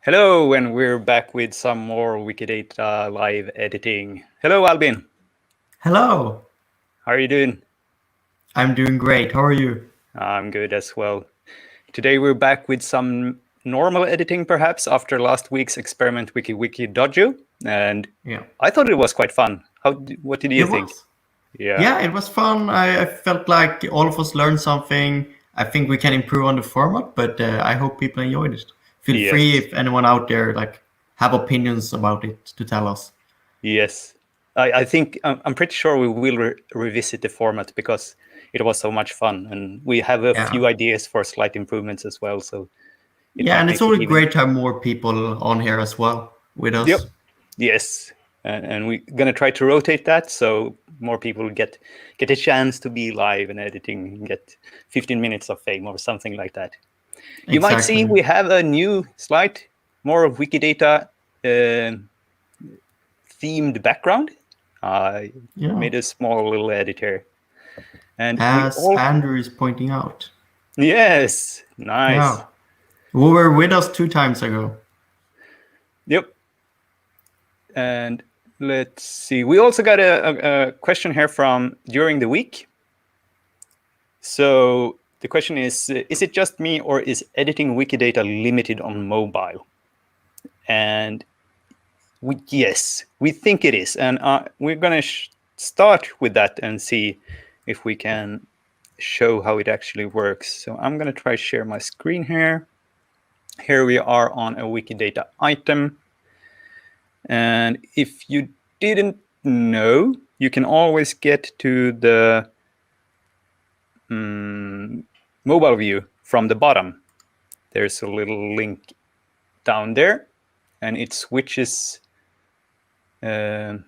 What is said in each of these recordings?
Hello, and we're back with some more Wikidata live editing. Hello, Albin. Hello, How are you doing? I'm doing great. How are you? I'm good as well. Today we're back with some normal editing, perhaps, after last week's experiment Wiki Dojo. And Yeah, I thought it was quite fun. What did you it think? was. Yeah. Yeah, it was fun. I felt like all of us learned something. I think we can improve on the format, but I hope people enjoyed it. Feel free Yes. if anyone out there have opinions about it to tell us. Yes. I think I'm pretty sure we will revisit the format because it was so much fun, and we have a Yeah, few ideas for slight improvements as well. So it yeah, might and it's make it always even. great to have more people on here as well with Yep. us. Yes, and we're gonna try to rotate that so more people get a chance to be live and editing and get 15 minutes of fame or something like that. You might see Exactly. we have a new slide, more of Wikidata themed background. I Yeah, made a small little edit here, and we as all Andrew is pointing out. yes, nice. Yeah, who were with us 2 times ago. Yep, and let's see. We also got a question here from during the week. So the question is it just me or is editing Wikidata limited on mobile? And yes, we think it is. And we're going to start with that and see if we can show how it actually works. So I'm going to try share my screen here. Here we are on a Wikidata item. And if you didn't know, you can always get to the mobile view from the bottom. There's a little link down there, and it switches layout.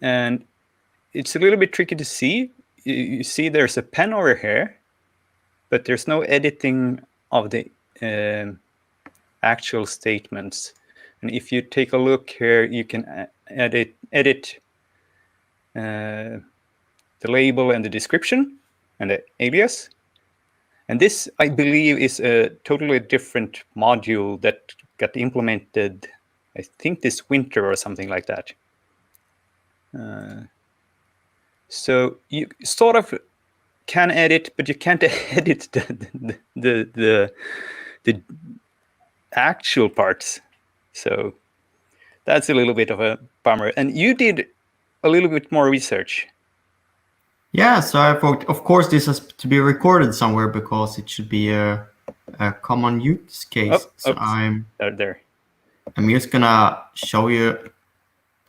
And it's a little bit tricky to see. You see there's a pen over here, but there's no editing of the actual statements. And if you take a look here, you can edit the label and the description and the alias. And this, I believe, is a totally different module that got implemented, I think, this winter or something like that. So you sort of can edit, but you can't edit the actual parts. So that's a little bit of a bummer. And you did a little bit more research. Yeah, so I thought, of course, this has to be recorded somewhere because it should be a common use case. Oh, So oops, there. I'm just gonna show you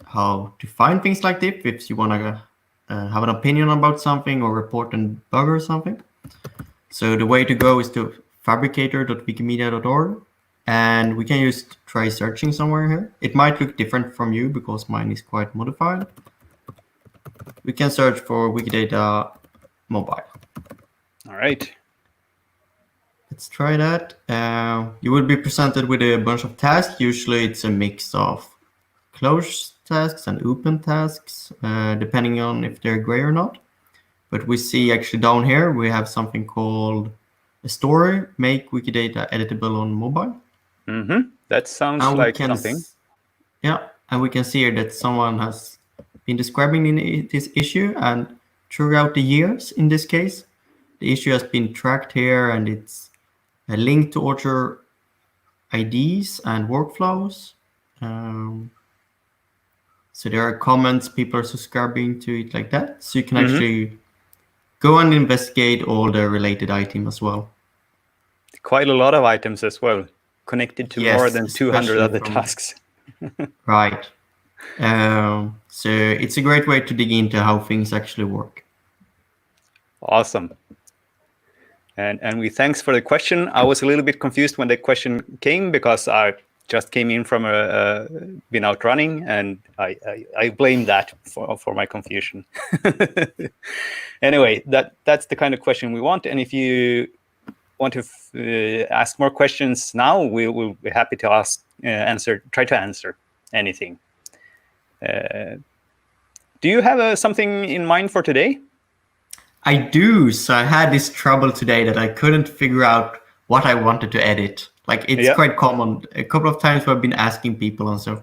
how to find things like this if you wanna have an opinion about something or report a bug or something. So the way to go is to fabricator.wikimedia.org, and we can just try searching somewhere here. It might look different from you because mine is quite modified. We can search for Wikidata mobile. All right. Let's try that. You will be presented with a bunch of tasks. Usually it's a mix of closed tasks and open tasks, depending on if they're gray or not. But we see actually down here, we have something called a story, make Wikidata editable on mobile. That sounds And like something. Yeah, and we can see here that someone has been describing this issue, and throughout the years, in this case, the issue has been tracked here, and it's a link to author IDs and workflows. So there are comments, people are subscribing to it like that. So you can actually go and investigate all the related items as well. Quite a lot of items as well, connected to more than 200 especially other from- tasks. Right. So it's a great way to dig into how things actually work. Awesome. And we thanks for the question. I was a little bit confused when the question came because I just came in from been out running, and I blame that for my confusion. Anyway, that's the kind of question we want. And if you want to ask more questions now, we'll be happy to try to answer anything. Do you have something in mind for today? I do. So I had this trouble today that I couldn't figure out what I wanted to edit. Like it's Yeah. quite common. A couple of times I've been asking people and so.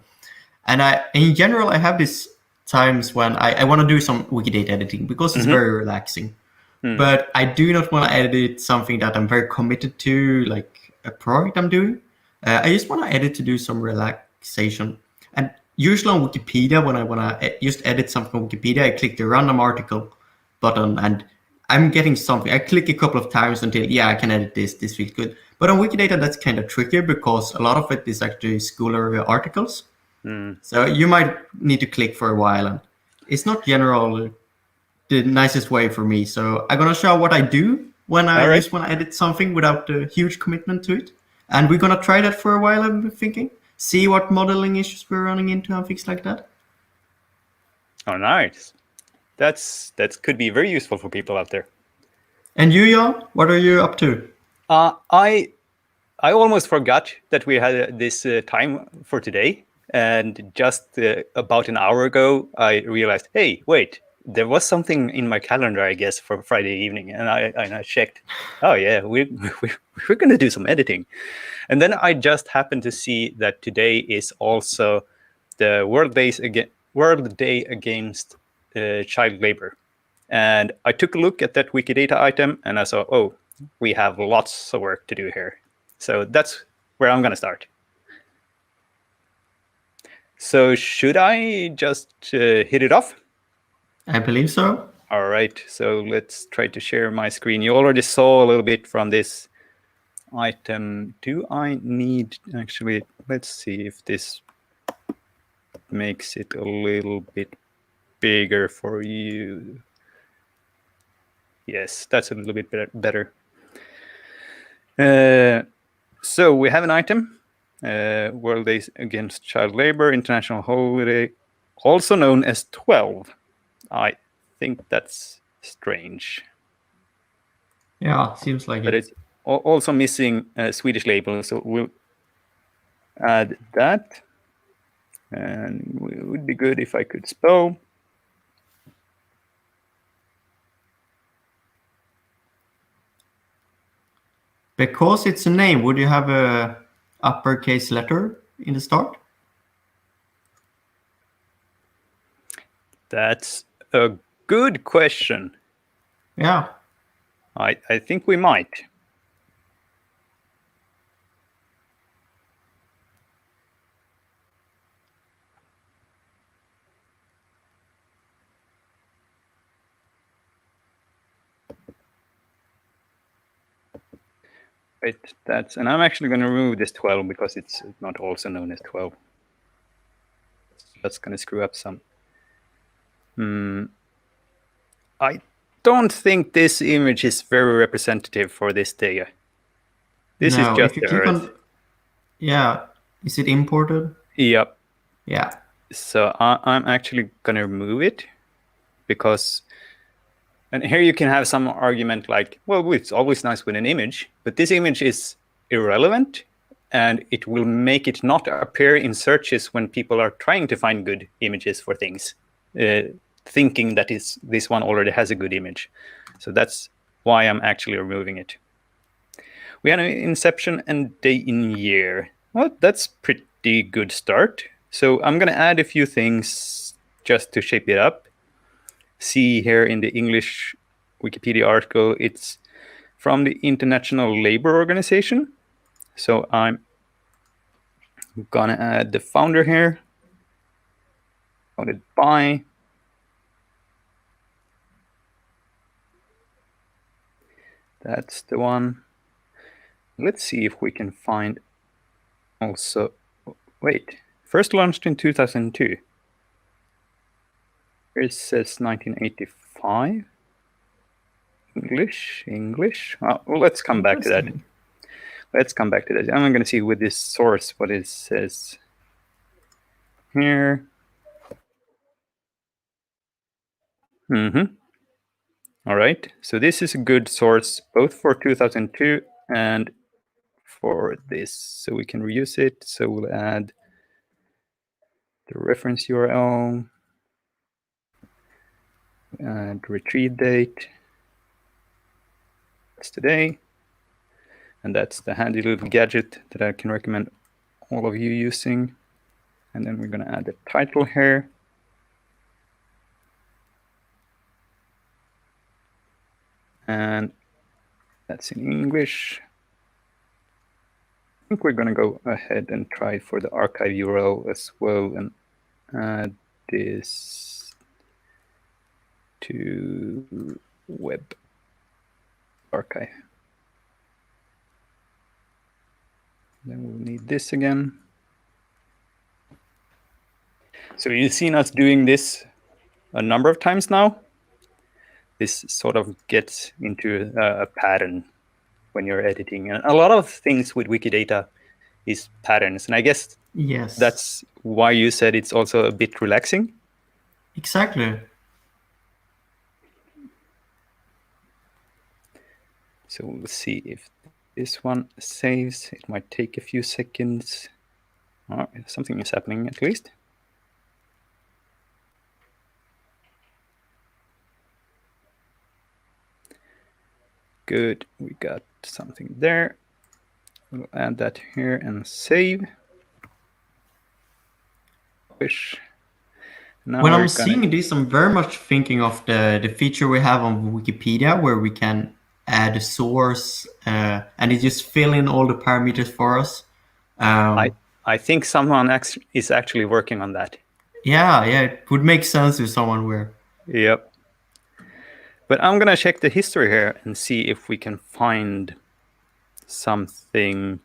And in general, I have these times when I want to do some Wikidata editing because it's very relaxing. But I do not want to edit something that I'm very committed to, like a project I'm doing. I just want to edit to do some relaxation. And usually on Wikipedia, when I want to just edit something on Wikipedia, I click the random article button and I'm getting something. I click a couple of times until, yeah, I can edit this. This feels good. But on Wikidata, that's kind of trickier because a lot of it is actually scholar articles. So you might need to click for a while. And it's not general the nicest way for me. So I'm gonna show what I do when I All right. just want to edit something without a huge commitment to it. And we're gonna try that for a while, I'm thinking. See what modeling issues we're running into and things like that. Oh, nice. That could be very useful for people out there. And you, Jan, what are you up to? I almost forgot that we had this time for today, and just about an hour ago, I realized, hey, wait, there was something in my calendar, I guess, for Friday evening, and I checked. Oh yeah, we're going to do some editing, and then I just happened to see that today is also the World Day Against Child Labor, and I took a look at that Wikidata item, and I saw, oh, we have lots of work to do here. So that's where I'm going to start. So should I just hit it off? I believe so. All right, so let's try to share my screen. You already saw a little bit from this item. Do I need, actually, let's see if this makes it a little bit bigger for you. Yes, that's a little bit better. So we have an item, World Day Against Child Labor, International Holiday, also known as 12. I think that's strange. Yeah, seems like But it. it's also missing a Swedish label, so we'll add that. And it would be good if I could spell. Because it's a name, would you have a uppercase letter in the start? That's a good question. Yeah. I think we might. Wait, and I'm actually going to remove this 12 because it's not also known as 12. That's going to screw up some. I don't think this image is very representative for this day. This is No, just if you the click Earth. on, yeah, is it imported? Yep. Yeah. So I'm actually going to remove it because, and here you can have some argument like, well, it's always nice with an image, but this image is irrelevant and it will make it not appear in searches when people are trying to find good images for things, thinking that this one already has a good image. So that's why I'm actually removing it. We had an inception and day in year. Well, that's pretty good start. So I'm going to add a few things just to shape it up. See here in the English Wikipedia article, it's from the International Labour Organization. So I'm going to add the founder here. Founded by. That's the one. Let's see if we can find also. Wait, first launched in 2002. Here it says 1985. English. Well, let's come back to that. Let's come back to that. I'm going to see with this source what it says here. All right. So this is a good source both for 2002 and for this. So we can reuse it. So we'll add the reference URL and retrieve date. That's today. And that's the handy little gadget that I can recommend all of you using. And then we're going to add the title here. And that's in English. I think we're going to go ahead and try for the archive URL as well and add this to web archive. Then we'll need this again. So you've seen us doing this a number of times now. This sort of gets into a pattern when you're editing. And a lot of things with Wikidata is patterns. And I guess Yes. that's why you said it's also a bit relaxing. Exactly. So we'll see if this one saves. It might take a few seconds. Oh, something is happening at least. Good, we got something there. We'll add that here and save. Push. Now when I'm seeing this, I'm very much thinking of the feature we have on Wikipedia where we can add a source and it just fill in all the parameters for us. I think someone is actually working on that. Yeah, it would make sense if someone were. Yep. But I'm going to check the history here and see if we can find something.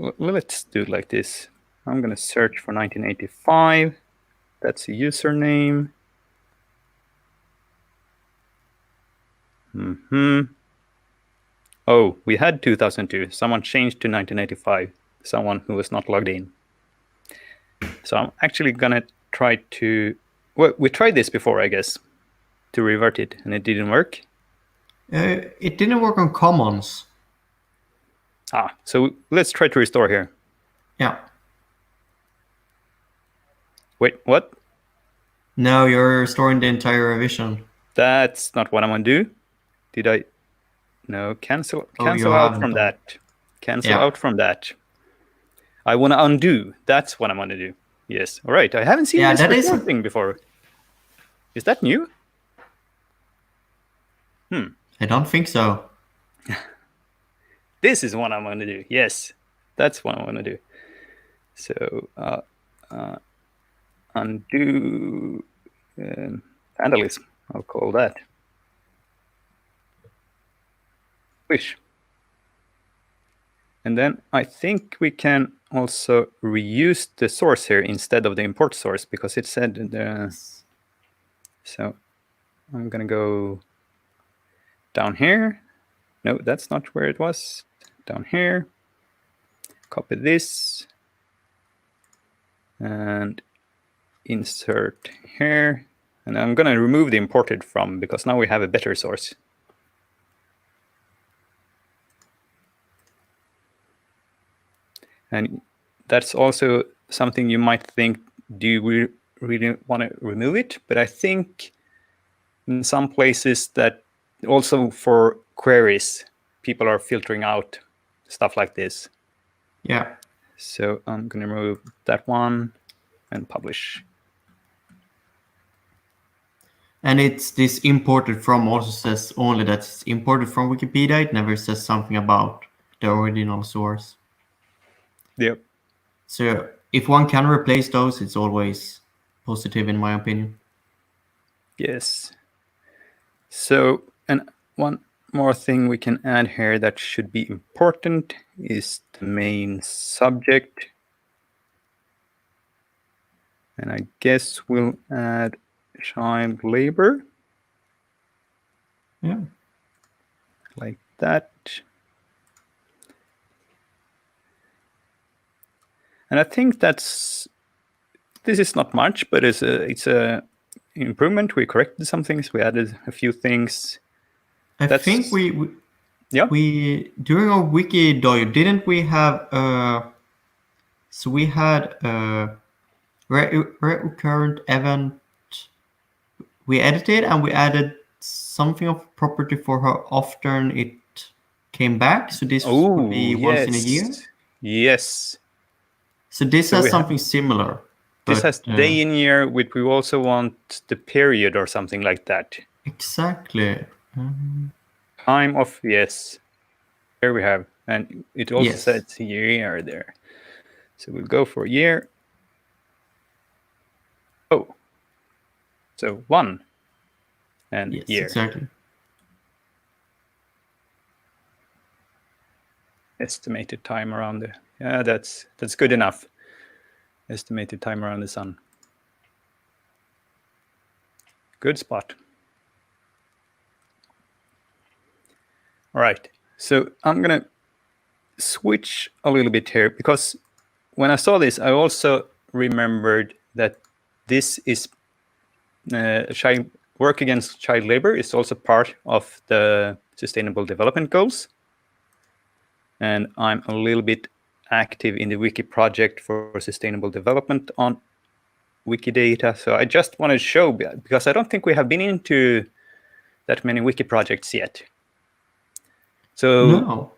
Let's do it like this. I'm going to search for 1985. That's a username. Oh, we had 2002. Someone changed to 1985. Someone who was not logged in. So I'm actually going to try to... Well, we tried this before, I guess, to revert it, and it didn't work. It didn't work on commons. So let's try to restore here. Yeah. Wait, what? No, you're restoring the entire revision. That's not what I'm going to do. Did I? No, cancel out from that. Cancel out from that. I want to undo. That's what I want to do. Yes. All right. I haven't seen this restore thing before. Is that new? I don't think so. This is what I'm going to do. Yes, that's what I want to do. So undo vandalism. I'll call that. Push. And then I think we can also reuse the source here instead of the import source because it said the. So I'm going to go down here. No, that's not where it was. Down here. Copy this. And insert here. And I'm going to remove the imported from because now we have a better source. And that's also something you might think, do we really want to remove it? But I think in some places that also for queries, people are filtering out stuff like this. Yeah. So I'm going to remove that one and publish. And it's this imported from also says only that it's imported from Wikipedia. It never says something about the original source. Yep. So if one can replace those, it's always positive in my opinion. Yes. So, and one more thing we can add here that should be important is the main subject. And I guess we'll add child labor. Yeah. Like that. And I think this is not much, but it's a improvement. We corrected some things. We added a few things. I think we during our wiki dojo, didn't we have so we had a recurrent event. We edited and we added something of property for how often it came back. So this would be once in a year. Yes. So this has something similar. This has day in year, which we also want the period or something like that. Exactly. Time of, yes. Here we have. And it also says year there. So we'll go for year. Oh. So 1 and yes, year. Exactly. Estimated time around the, yeah, that's good enough. Estimated time around the sun. Good spot. All right. So I'm going to switch a little bit here, because when I saw this, I also remembered that this is work against child labor is also part of the Sustainable Development Goals. And I'm a little bit active in the Wiki project for sustainable development on Wikidata. So I just want to show, because I don't think we have been into that many Wiki projects yet. So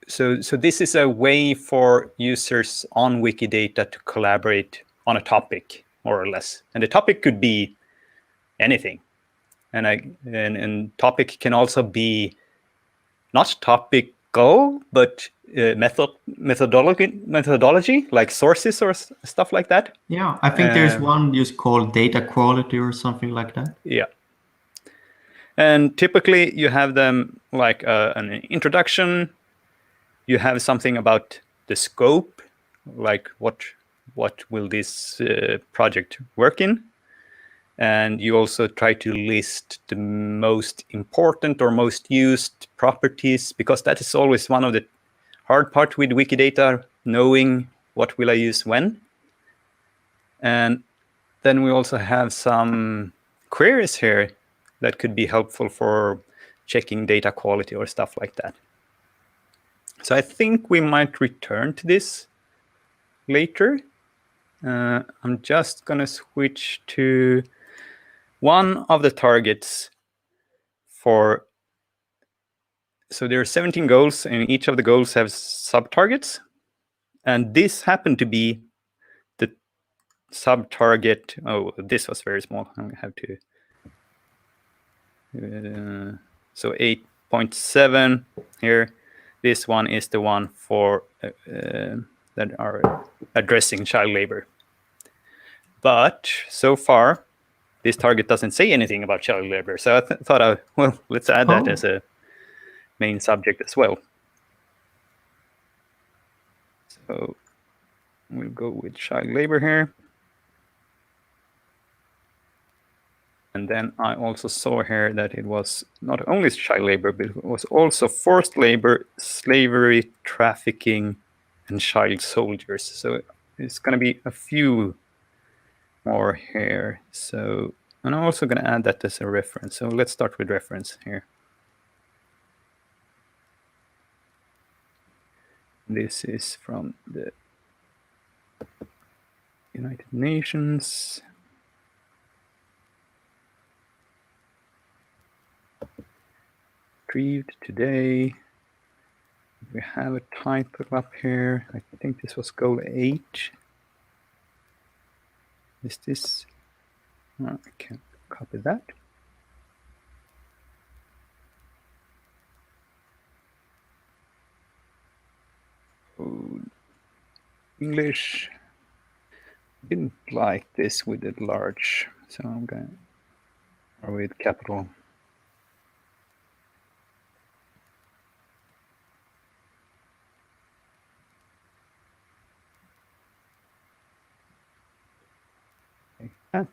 this is a way for users on Wikidata to collaborate on a topic, more or less. And the topic could be anything. And topic can also be not topical, but methodology, like sources or stuff like that. Yeah, I think there's one just called data quality or something like that. Yeah. And typically you have them like an introduction. You have something about the scope, like what will this project work in. And you also try to list the most important or most used properties, because that is always one of the hard part with Wikidata, knowing what will I use when. And then we also have some queries here that could be helpful for checking data quality or stuff like that. So I think we might return to this later. I'm just going to switch to one of the targets for. So there are 17 goals, and each of the goals have sub-targets. And this happened to be the sub-target. Oh, this was very small. I'm going to have to. So 8.7 here. This one is the one for that are addressing child labor. But so far, this target doesn't say anything about child labor. So I thought, well, let's add that as a main subject as well. So we'll go with child labor here. And then I also saw here that it was not only child labor, but it was also forced labor, slavery, trafficking, and child soldiers. So it's going to be a few more here. So, and I'm also going to add that as a reference. So let's start with reference here. This is from the United Nations. Retrieved today. We have a title up here. I think this was goal 8. Is this? Oh, I can't copy that. Oh, English. Didn't like this with it large, so I'm going, or with capital. Like that.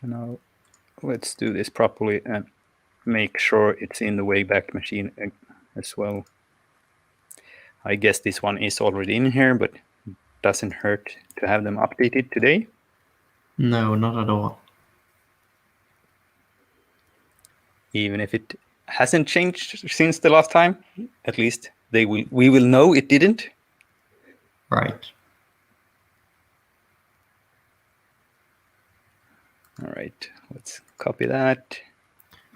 And now let's do this properly and make sure it's in the Wayback Machine as well. I guess this one is already in here, but it doesn't hurt to have them updated today. No, not at all. Even if it hasn't changed since the last time, at least we will know it didn't. Right. All right, let's copy that.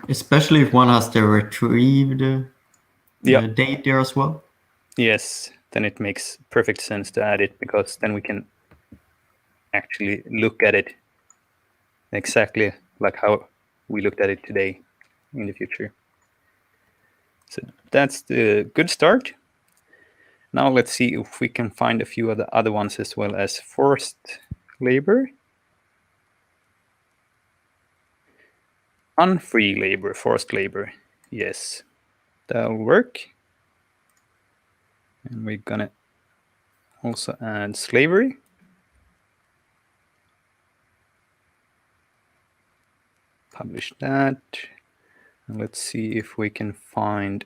Especially if one has the retrieved date there as well. Yes, then it makes perfect sense to add it, because then we can actually look at it exactly like how we looked at it today in the future. So that's the good start. Now let's see if we can find a few of the other ones as well, as forced labor, unfree labor, forced labor. Yes, that'll work. And we're gonna also add slavery. Publish that. And let's see if we can find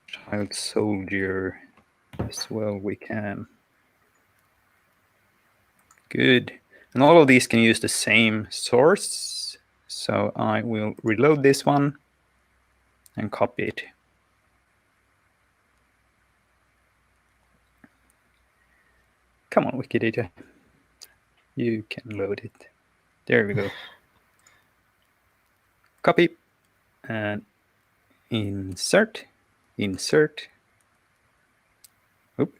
child soldier as well. We can. Good. And all of these can use the same source. So I will reload this one and copy it. Come on, Wikidata. You can load it. There we go. Copy and insert, insert. Oop.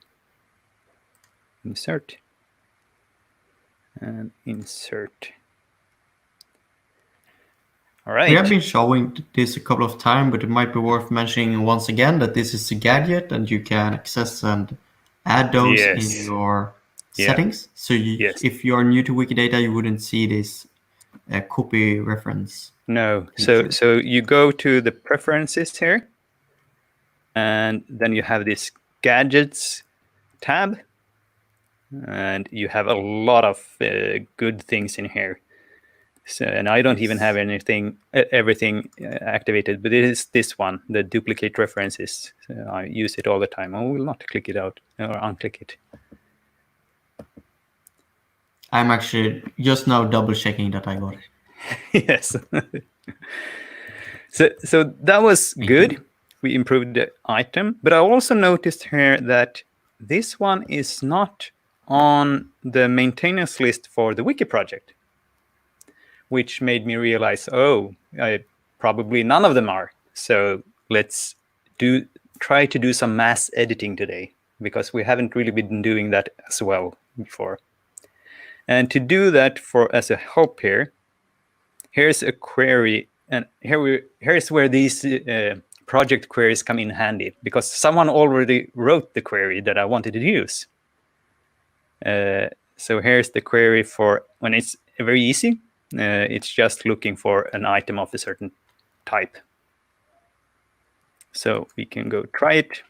Insert and insert. All right. We have been showing this a couple of times, but it might be worth mentioning once again that this is a gadget and you can access and add those in your settings. So if you're new to Wikidata, you wouldn't see this copy reference. No. So you go to the preferences here, and then you have this gadgets tab, and you have a lot of good things in here. So, and I don't even have everything activated, but it is this one, the duplicate references. So I use it all the time. I will not click it out or unclick it. I'm actually just now double checking that I got it. Yes. So that was good. We improved the item, but I also noticed here that this one is not on the maintenance list for the wiki project, which made me realize, probably none of them are. So let's try to do some mass editing today, because we haven't really been doing that as well before. And to do that as a help here, here's a query, and here's where these project queries come in handy, because someone already wrote the query that I wanted to use. So here's the query for when it's very easy. It's just looking for an item of a certain type. So we can go try it.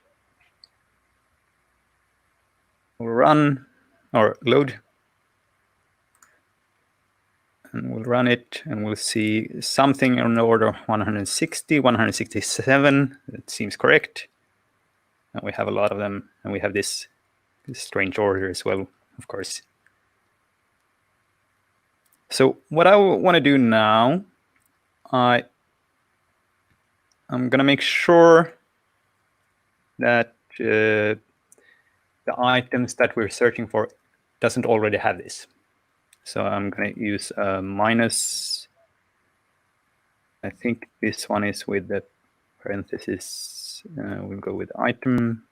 We'll run or load. And we'll run it, and we'll see something on the order of 160, 167. That seems correct. And we have a lot of them, and we have this strange order as well, of course. So what I want to do now, I'm going to make sure that the items that we're searching for doesn't already have this. So I'm going to use minus. I think this one is with the parenthesis. We'll go with item.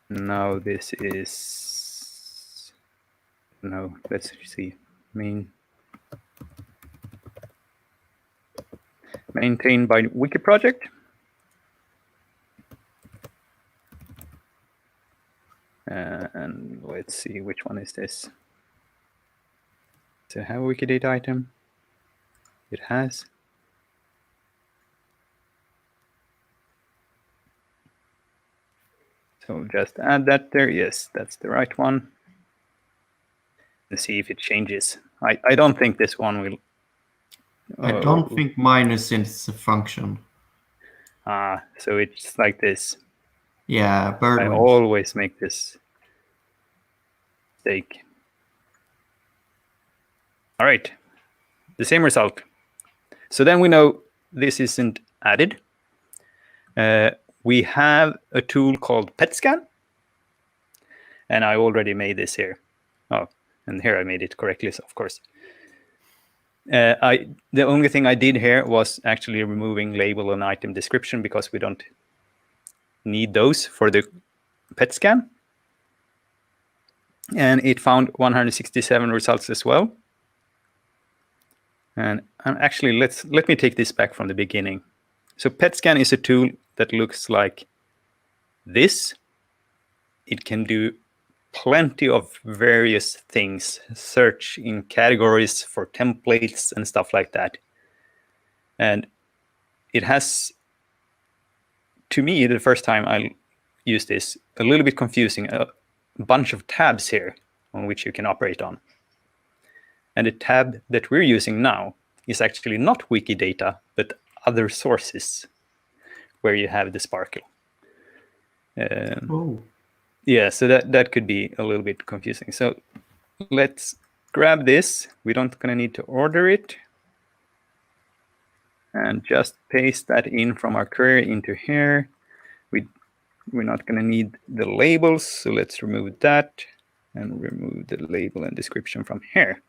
Now this is, no, let's see, maintained by Wiki project. And let's see, which one is this? Does it have a Wikidata item? It has. So just add that there. Yes, that's the right one. Let's see if it changes. I don't think this one will. I don't think minus is a function. So it's like this. Yeah, I always make this mistake. All right, the same result. So then we know this isn't added. We have a tool called Petscan, and I already made this here. Oh, and here I made it correctly, so of course. The only thing I did here was actually removing label and item description because we don't need those for the Petscan. And it found 167 results as well. And actually, let me take this back from the beginning. So Petscan is a tool that looks like this. It can do plenty of various things, search in categories for templates and stuff like that. And it has, to me, the first time I used this, a little bit confusing, a bunch of tabs here on which you can operate on. And the tab that we're using now is actually not Wikidata, but other sources where you have the sparkle. Yeah, so that could be a little bit confusing. So let's grab this. We don't gonna need to order it. And just paste that in from our query into here. We're not gonna need the labels, so let's remove that and remove the label and description from here.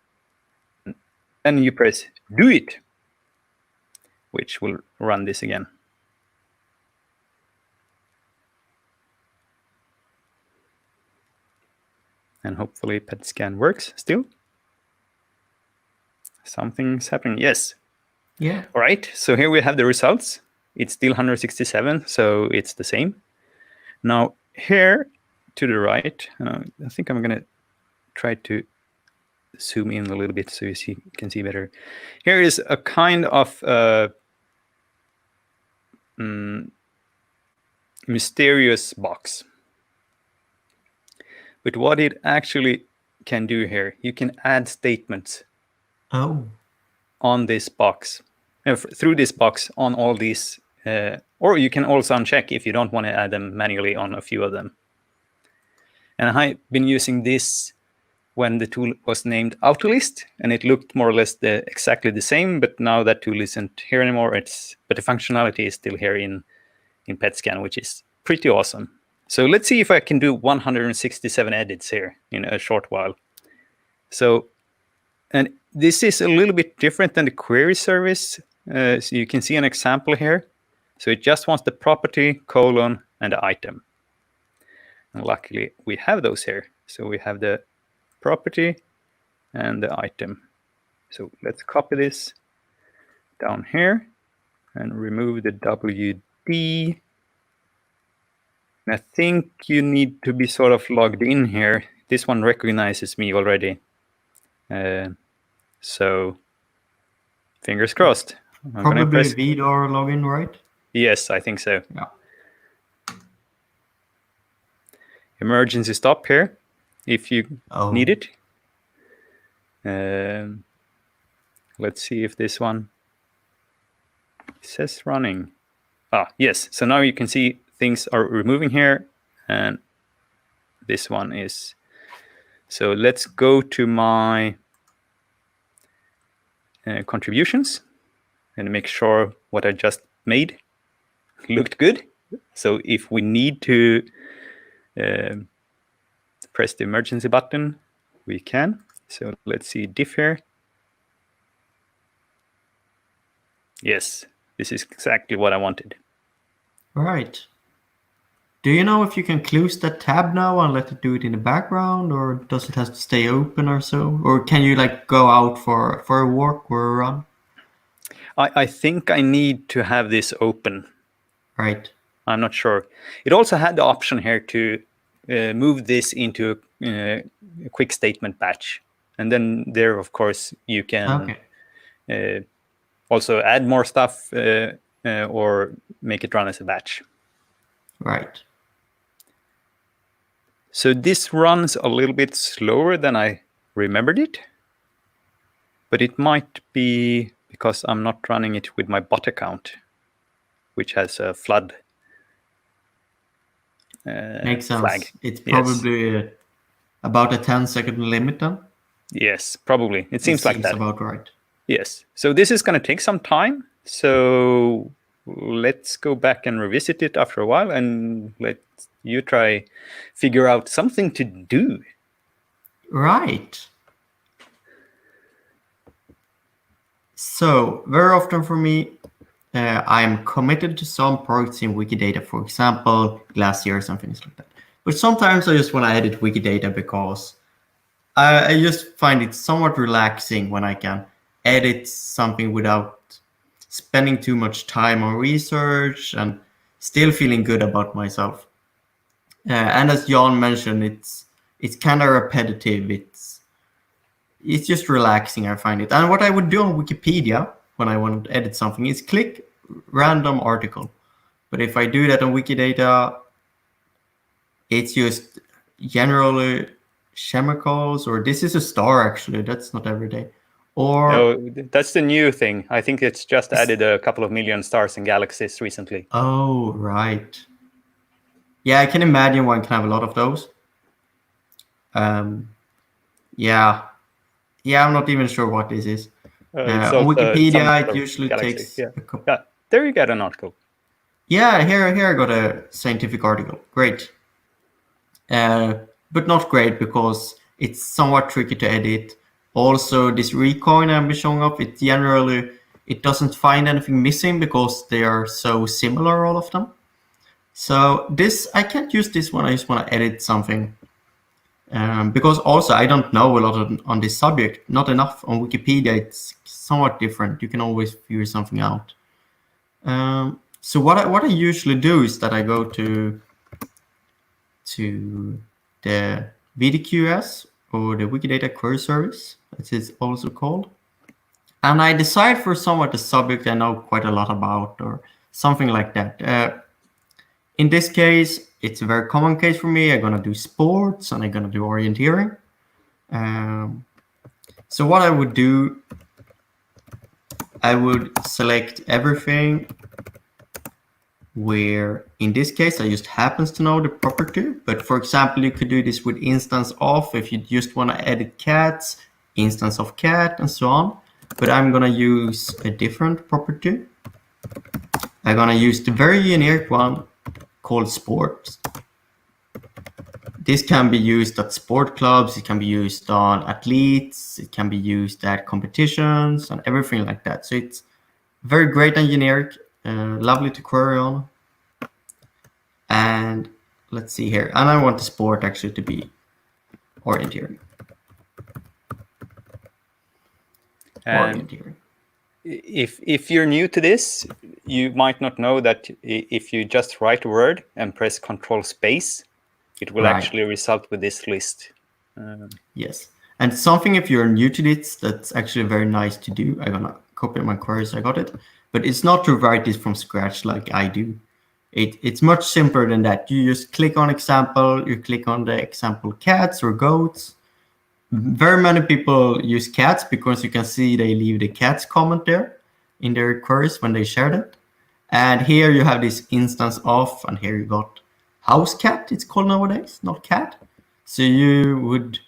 And you press do it, which will run this again. And hopefully Petscan works still. Something's happening. Yes. Yeah. All right. So here we have the results. It's still 167, so it's the same. Now here to the right, I think I'm going to try to zoom in a little bit so you can see better. Here is a kind of mysterious box. But what it actually can do here, you can add statements on this box, through this box on all these, or you can also uncheck if you don't want to add them manually on a few of them. And I've been using this when the tool was named Autolist, and it looked more or less exactly the same, but now that tool isn't here anymore. But the functionality is still here in Petscan, which is pretty awesome. So let's see if I can do 167 edits here in a short while. So, and this is a little bit different than the query service. So you can see an example here. So it just wants the property, colon, and the item. And luckily, we have those here. So we have the property and the item. So let's copy this down here and remove the WD. I think you need to be sort of logged in here. This one recognizes me already. So fingers crossed. Probably VDAR login, right? Yes, I think so. Yeah. Emergency stop here if you need it. Let's see if this one says running. Yes. So now you can see things are removing here, and this one is. So let's go to my contributions and make sure what I just made looked good. So if we need to press the emergency button, we can. So let's see diff here. Yes, this is exactly what I wanted. All right. Do you know if you can close that tab now and let it do it in the background, or does it have to stay open or so? Or can you like go out for a walk or a run? I think I need to have this open. Right. I'm not sure. It also had the option here to move this into a quick statement batch. And then there, of course, you can also add more stuff or make it run as a batch. Right. So this runs a little bit slower than I remembered it. But it might be because I'm not running it with my bot account, which has a flood Makes sense. flag. It's probably about a 10-second limit then? Yes, probably. It seems like that. About right. Yes. So this is going to take some time. So let's go back and revisit it after a while, and let you try figure out something to do. Right. So very often for me, I'm committed to some projects in Wikidata, for example, Glacier or something like that. But sometimes I just want to edit Wikidata because I just find it somewhat relaxing when I can edit something without spending too much time on research and still feeling good about myself. And as Jan mentioned, it's kind of repetitive. It's just relaxing. I find it. And what I would do on Wikipedia when I want to edit something is click random article. But if I do that on Wikidata, it's just generally chemicals, or this is a star actually. That's not every day. Or Oh, that's the new thing. I think it's just added a couple of million stars and galaxies recently. oh right. Yeah, I can imagine one can have a lot of those. Yeah. Yeah, I'm not even sure what this is. It's On also Wikipedia, some it usually galaxy. takes Yeah. a couple. Yeah, there you get an article. Yeah, here I got a scientific article. Great. But not great because it's somewhat tricky to edit. Also, this recoin I'm showing up, it doesn't find anything missing because they are so similar, all of them. So this, I can't use this one. I just want to edit something. Because also I don't know a lot on this subject, not enough on Wikipedia. It's somewhat different. You can always figure something out. So what I usually do is that I go to the VDQS, or the Wikidata Query Service, as it's also called, and I decide for somewhat a subject I know quite a lot about, or something like that. In this case, it's a very common case for me. I'm gonna do sports and I'm gonna do orienteering. So what I would do, I would select everything where, in this case, I just happens to know the property. But for example, you could do this with instance of, if you just want to edit cats, instance of cat, and so on. But I'm gonna use a different property. I'm gonna use the very generic one called sports. This can be used at sport clubs, it can be used on athletes, it can be used at competitions and everything like that. So it's very great and generic, lovely to query on. And let's see here. And I want the sport actually to be orienteering. Orienteering. If you're new to this, you might not know that if you just write a word and press Control Space, it will actually result with this list. Yes. And something, if you're new to this, that's actually very nice to do. I'm gonna copy my queries, I got it. But it's not to write this from scratch like I do. It's much simpler than that. You just click on example, you click on the example cats or goats. Very many people use cats because you can see they leave the cats comment there in their queries when they shared it. And here you have this instance of, and here you got house cat, it's called nowadays, not cat. So you would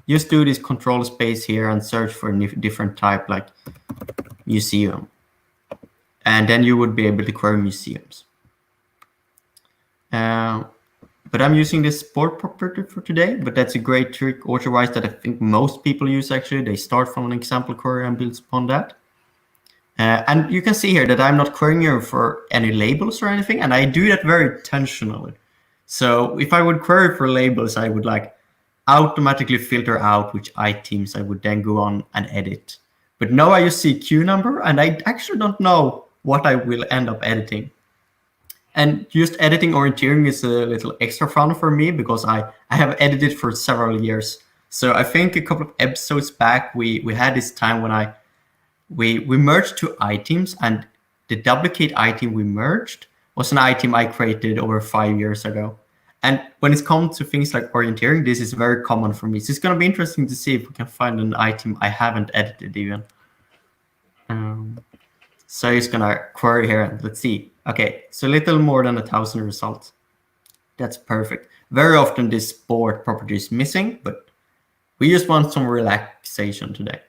just do this control space here and search for a different type, like museum. And then you would be able to query museums. But I'm using this sport property for today, but that's a great trick order-wise that I think most people use actually. They start from an example query and builds upon that. And you can see here that I'm not querying here for any labels or anything, and I do that very intentionally. So if I would query for labels, I would like automatically filter out which items I would then go on and edit. But now I just see queue number, and I actually don't know what I will end up editing. And just editing orienteering is a little extra fun for me because I have edited for several years. So I think a couple of episodes back, we had this time when we merged two items, and the duplicate item we merged was an item I created over 5 years ago. And when it comes to things like orienteering, this is very common for me. So it's going to be interesting to see if we can find an item I haven't edited even. So it's going to query here and let's see. Okay, so a little more than 1,000 results. That's perfect. Very often this sport property is missing, but we just want some relaxation today.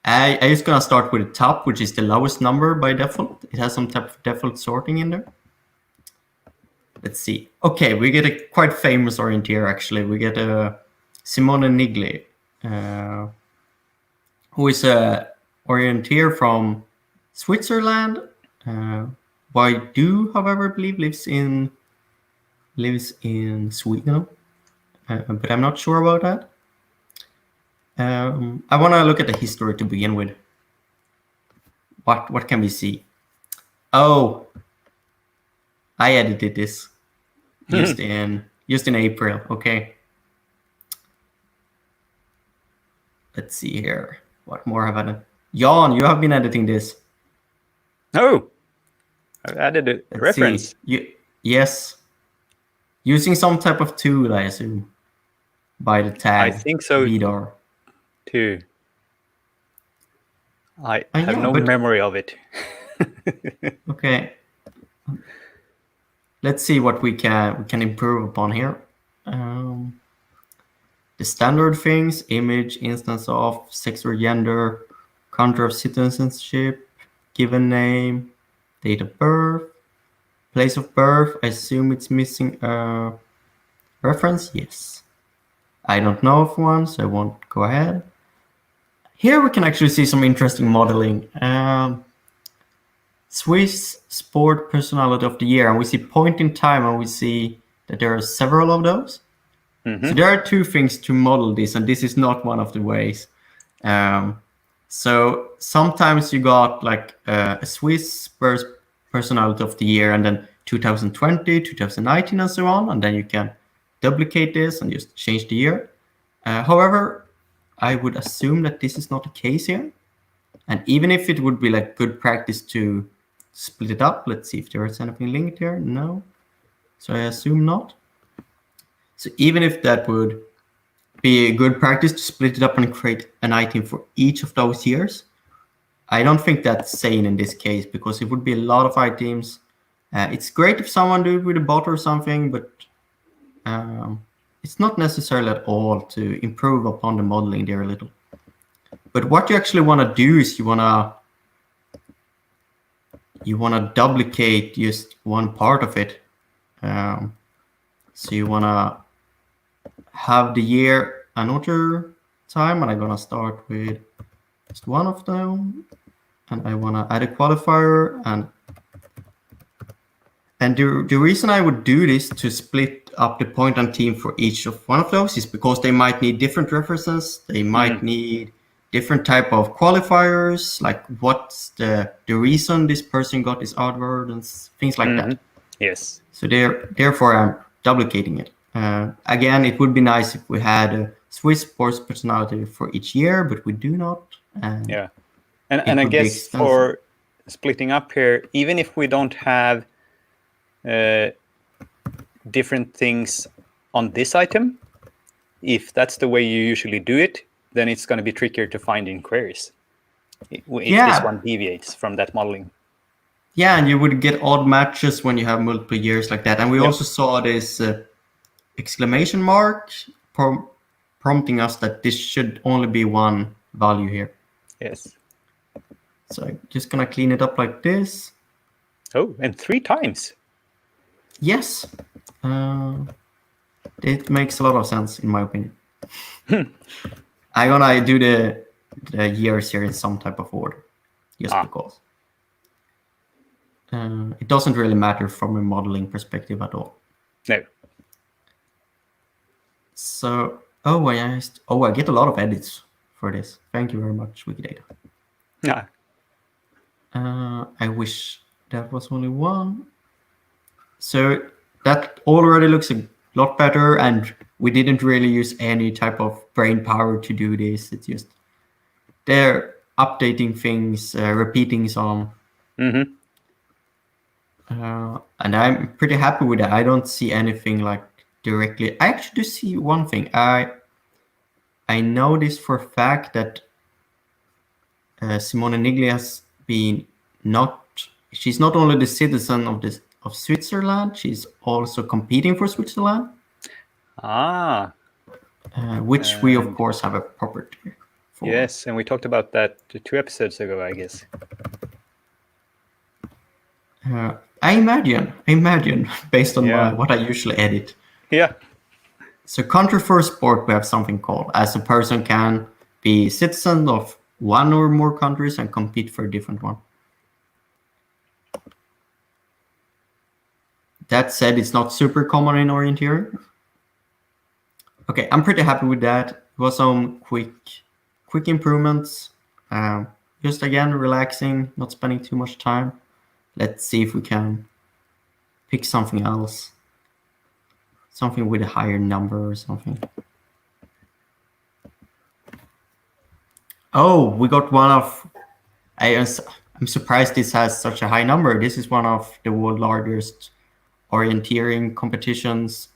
I just going to start with the top, which is the lowest number by default. It has some type of default sorting in there. Let's see. Okay, we get a quite famous orienteer actually. We get a Simone Nigli, who is a orienteer from Switzerland. Waidu, however, I believe lives in Sweden, but I'm not sure about that. I want to look at the history to begin with. What can we see? Oh, I edited this just in April. Okay. Let's see here. What more have I done? Jan, you have been editing this. Oh, I added a Let's reference. See. Yes. Using some type of tool, I assume, by the tag. I think so Vidar. too. I have Yeah, no but- memory of it. Okay. Let's see what we can improve upon here. The standard things: image, instance of, sex or gender, country of citizenship, given name, date of birth, place of birth. I assume it's missing a reference. Yes. I don't know of one, so I won't go ahead. Here we can actually see some interesting modeling. Swiss Sport Personality of the Year, and we see point in time, and we see that there are several of those. Mm-hmm. So there are two things to model this, and this is not one of the ways. So sometimes you got like a Swiss Personality of the Year, and then 2020, 2019, and so on, and then you can duplicate this and just change the year. However, I would assume that this is not the case here. And even if it would be like good practice to split it up, let's see if there is anything linked here. No. So I assume not. So even if that would be a good practice to split it up and create an item for each of those years, I don't think that's sane in this case, because it would be a lot of items. It's great if someone do it with a bot or something, but it's not necessary at all to improve upon the modeling there a little. But what you actually want to do is you want to duplicate just one part of it. So you want to have the year another time, and I'm going to start with just one of them. And I want to add a qualifier. And the reason I would do this to split up the point and team for each of one of those is because they might need different references. They might need different type of qualifiers, like what's the reason this person got this advert and things like that. Yes. So therefore I'm duplicating it. Again, it would be nice if we had a Swiss sports personality for each year, but we do not. Yeah. And I guess for splitting up here, even if we don't have different things on this item, if that's the way you usually do it, then it's going to be trickier to find in queries if this one deviates from that modeling. Yeah, and you would get odd matches when you have multiple years like that. And we also saw this exclamation mark prompting us that this should only be one value here. Yes. So I'm just going to clean it up like this. Oh, and 3 times. Yes. It makes a lot of sense, in my opinion. I'm gonna do the years here in some type of order, just because. It doesn't really matter from a modeling perspective at all. No. So, I get a lot of edits for this. Thank you very much, Wikidata. Yeah. I wish that was only one. So that already looks a lot better, and we didn't really use any type of brain power to do this. It's just they're updating things, repeating some. Mm-hmm. And I'm pretty happy with that. I don't see anything like directly. I actually do see one thing. I know this for a fact that Simone Nigli has been she's not only the citizen of Switzerland, she's also competing for Switzerland. Which we of course have a property for. Yes, and we talked about that 2 episodes ago, I guess. I imagine based on what I usually edit. Yeah. So country for sport, we have something called as a person can be citizen of one or more countries and compete for a different one. That said, it's not super common in orienteering. Okay, I'm pretty happy with that. It was some quick improvements. Just again, relaxing, not spending too much time. Let's see if we can pick something else. Something with a higher number or something. Oh, we got one of... I'm surprised this has such a high number. This is one of the world's largest orienteering competitions.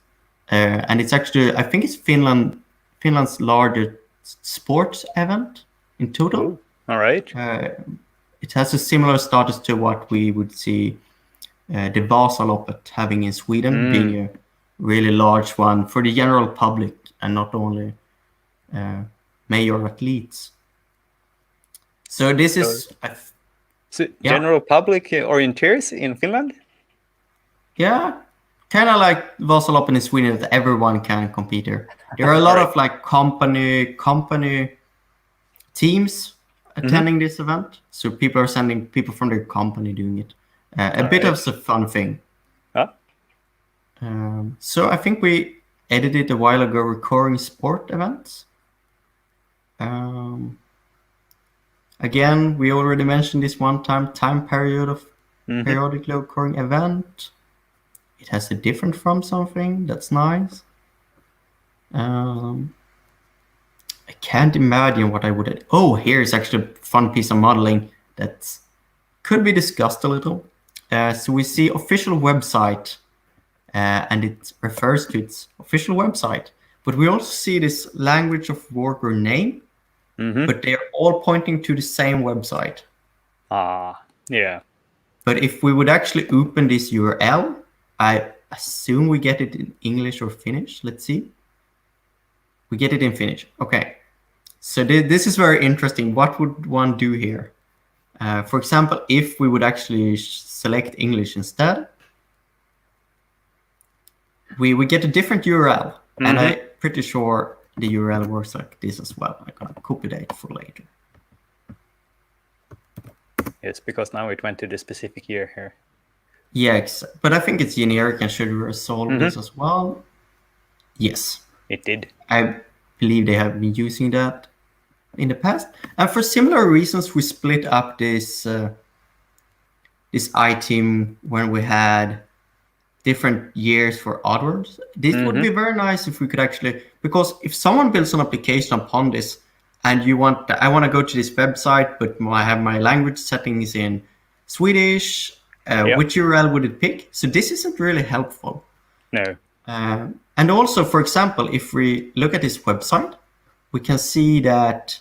And it's actually, I think it's Finland's largest sports event in total. Ooh, all right. It has a similar status to what we would see the Vasaloppet having in Sweden, being a really large one for the general public and not only major athletes. So this is... So general public orienteers in Finland? Yeah, kind of like Vasaloppet in Sweden, that everyone can compete there. There are a lot of like company teams attending this event. So people are sending people from their company doing it. A bit of a fun thing. So I think we edited a while ago recurring sport events. Again, we already mentioned this one time period of periodically occurring event. It has a different from something. That's nice. I can't imagine what I would add. Oh, here's actually a fun piece of modeling that could be discussed a little. So we see official website, and it refers to its official website. But we also see this language of work or name, but they're all pointing to the same website. Yeah. But if we would actually open this URL, I assume we get it in English or Finnish. Let's see. We get it in Finnish. Okay. So this is very interesting. What would one do here? For example, if we would actually select English instead, we get a different URL. And I'm pretty sure the URL works like this as well. I'm going to copy that for later. Yes, because now it went to the specific year here. Yeah, but I think it's generic and should resolve this as well. Yes. It did. I believe they have been using that in the past. And for similar reasons, we split up this item when we had different years for others. This would be very nice if we could actually, because if someone builds an application upon this and I want to go to this website, but I have my language settings in Swedish, which URL would it pick? So this isn't really helpful. No. And also, for example, if we look at this website, we can see that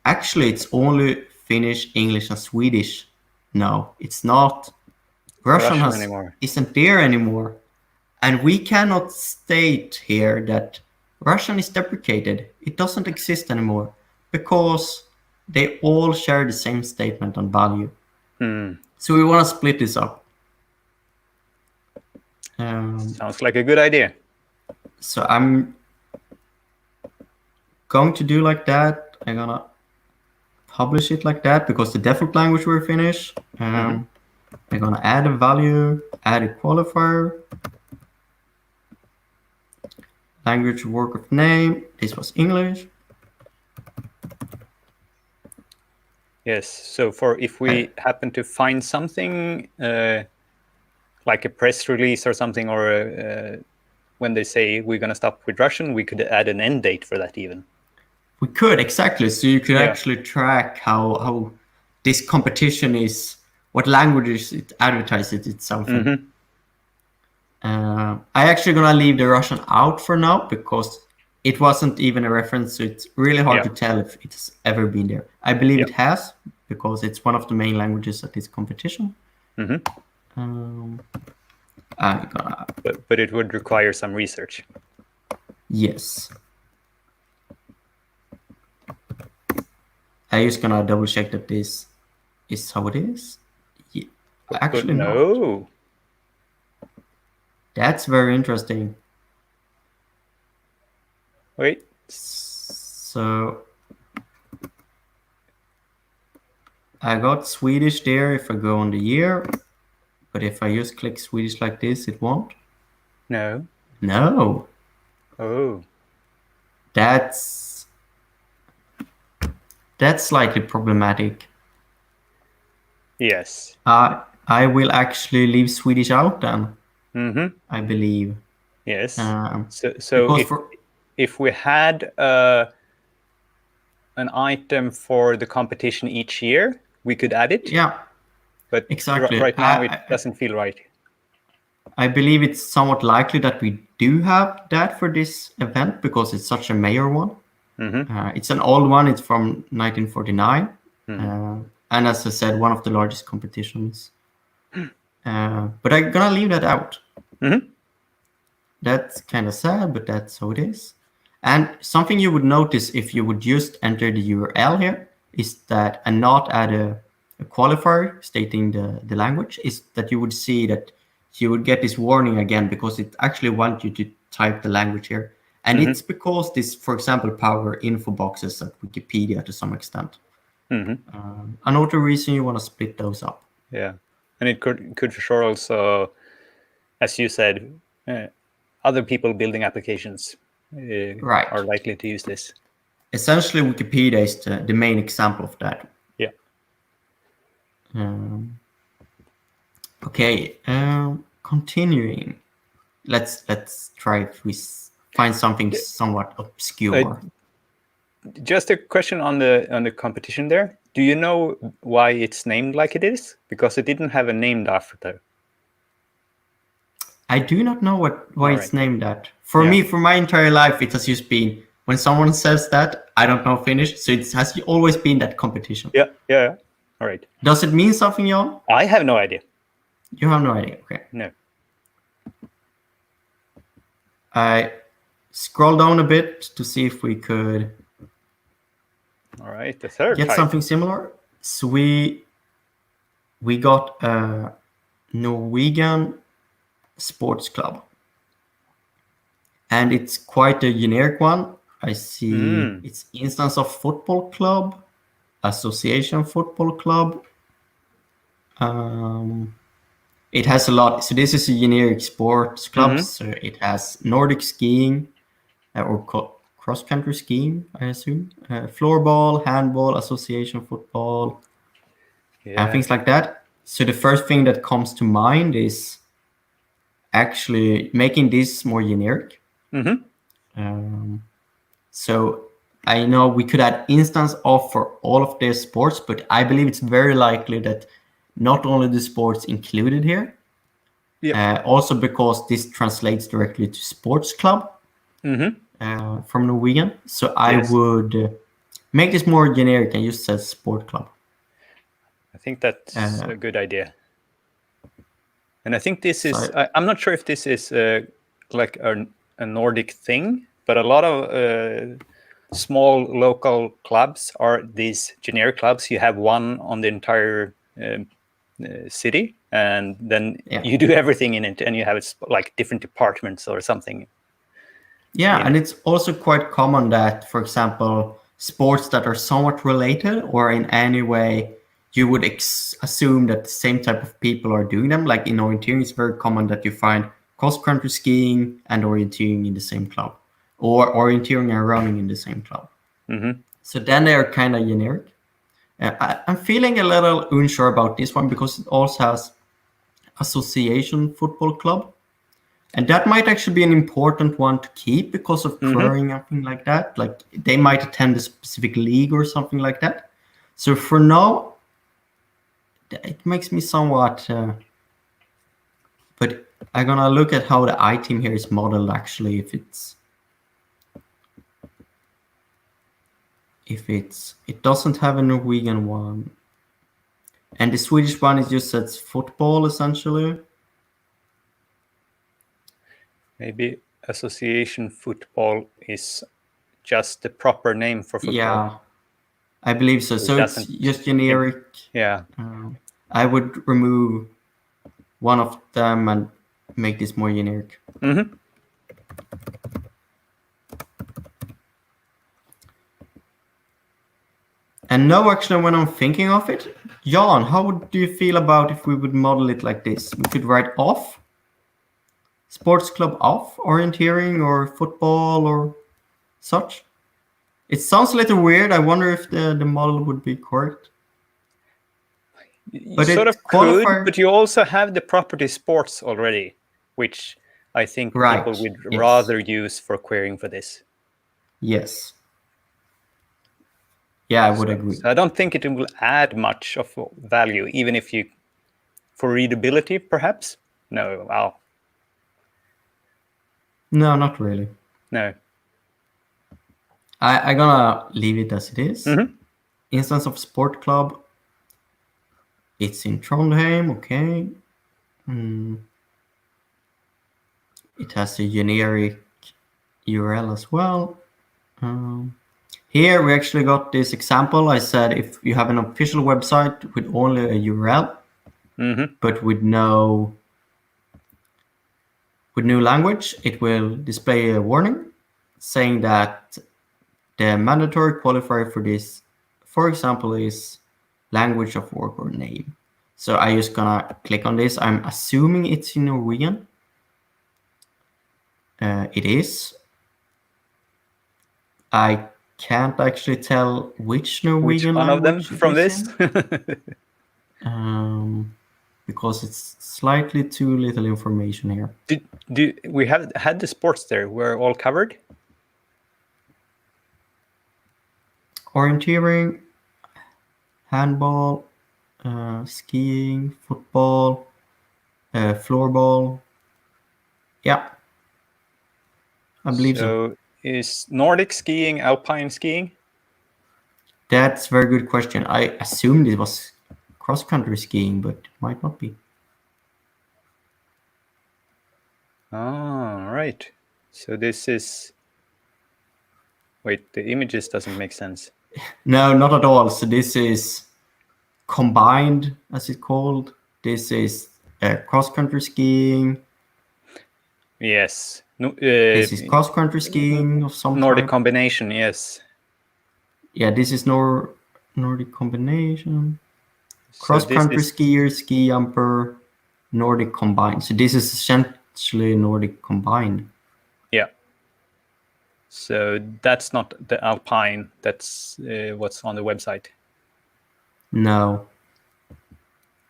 actually it's only Finnish, English, and Swedish. No, it's not. Russian isn't there anymore. And we cannot state here that Russian is deprecated. It doesn't exist anymore because they all share the same statement on value. So we want to split this up. Sounds like a good idea. So I'm going to do like that. I'm going to publish it like that because the default language we're Finnish. I'm going to add a value, add a qualifier. Language work of name. This was English. Yes. So if we happen to find something like a press release or something, or when they say we're going to stop with Russian, we could add an end date for that even. We could, exactly. So you could actually track how this competition is, what languages it advertises itself in. I actually going to leave the Russian out for now because it wasn't even a reference, so it's really hard to tell if it's ever been there. I believe it has because it's one of the main languages at this competition. But it would require some research. Yes. I'm just gonna double check that this is how it is. Yeah. Actually, no. Not. That's very interesting. Wait. So I got Swedish there if I go on the year, but if I just click Swedish like this, it won't. No. No, Oh. that's slightly problematic. Yes. I will actually leave Swedish out then, Mm-hmm. I believe. Yes. So Because for if we had an item for the competition each year, we could add it. yeah, But exactly. right now, it doesn't feel right. I believe it's somewhat likely that we do have that for this event because it's such a major one. Mm-hmm. It's an old one. It's from 1949. Mm-hmm. And as I said, one of the largest competitions. But I'm going to leave that out. Mm-hmm. That's kind of sad, but that's how it is. And something you would notice if you would just enter the URL here is that, and not add a qualifier stating the language, is that you would see that you would get this warning again because it actually wants you to type the language here. And Mm-hmm. it's because this, for example, power info boxes at Wikipedia to some extent. Mm-hmm. Another reason you want to split those up. Yeah, and it could for sure also, as you said, other people building applications Right. are likely to use this. Essentially, Wikipedia is the main example of that. Yeah. Okay. Continuing. Let's try if we find something somewhat obscure. Just a question on the competition there. Do you know why it's named like it is? Because it didn't have a name after. I do not know why All it's right. named that. For Yeah. me, for my entire life, it has just been when someone says that, I don't know Finnish, so it has always been that competition. Yeah. All right. Does it mean something, Jan? I have no idea. You have no idea. Okay. No. I scroll down a bit to see if we could All right. The third get type. something similar. So we got a Norwegian sports club. And it's quite a generic one. I see it's instance of football club, association football club. It has a lot. So this is a generic sports club. So it has Nordic skiing or cross-country skiing, I assume. Floorball, handball, association football, and things like that. So the first thing that comes to mind is actually making this more generic. So I know we could add instance of for all of their sports, but I believe it's very likely that not only the sports included here, also because this translates directly to sports club from Norwegian. So I would make this more generic and just say sport club. I think that's a good idea. And I think this is, I'm not sure if this is like a Nordic thing, but a lot of small local clubs are these generic clubs. You have one on the entire city, and then you do everything in it, and you have like different departments or something. Yeah, and it's also quite common that, for example, sports that are somewhat related or in any way you would assume that the same type of people are doing them. Like in orienteering, it's very common that you find cross-country skiing and orienteering in the same club, or orienteering and running in the same club. So then they are kind of generic. I'm feeling a little unsure about this one because it also has association football club. And that might actually be an important one to keep because of querying and things like that. Like they might attend a specific league or something like that. So for now, it makes me somewhat... but I'm going to look at how the I-team here is modeled actually, if it doesn't have a Norwegian one. And the Swedish one is just says football, essentially. Maybe association football is just the proper name for football. Yeah, I believe so. So it's just generic. I would remove one of them and make this more generic. And no, actually, when I'm thinking of it, Jan, how do you feel about if we would model it like this? We could write off, sports club off, orienteering or football or such. It sounds a little weird. I wonder if the model would be correct. You But sort it of could, qualifier. but you also have the property sports already, which I think Right. people would Yes. rather use for querying for this. Yes. Yeah, I would agree. So I don't think it will add much of value, even if you, for readability, perhaps. No, wow, No, not really. no. I'm gonna leave it as it is. Mhm. Instance of sport club. It's in Trondheim, okay. It has a generic URL as well. Here we actually got this example. I said if you have an official website with only a URL, but with no language, it will display a warning saying that the mandatory qualifier for this, for example, is language of work or name. So I just gonna click on this. I'm assuming it's in Norwegian. It is. I can't actually tell which Norwegian Which one of them language from this? because it's slightly too little information here. Do we have had the sports there? We're all covered. Orienteering, handball, skiing, football, floorball. Yeah, I believe so. So is Nordic skiing alpine skiing? That's a very good question. I assumed it was cross-country skiing, but it might not be. Oh, right. So this is... Wait, the images doesn't make sense. No, not at all. So this is combined, as it's called. This is cross-country skiing. Yes. This is cross-country skiing of some Nordic type. combination, yes. Yeah, this is Nordic combination. Cross-country skier, ski jumper, Nordic combined. So this is essentially Nordic combined. Yeah. So that's not the alpine. That's what's on the website. No.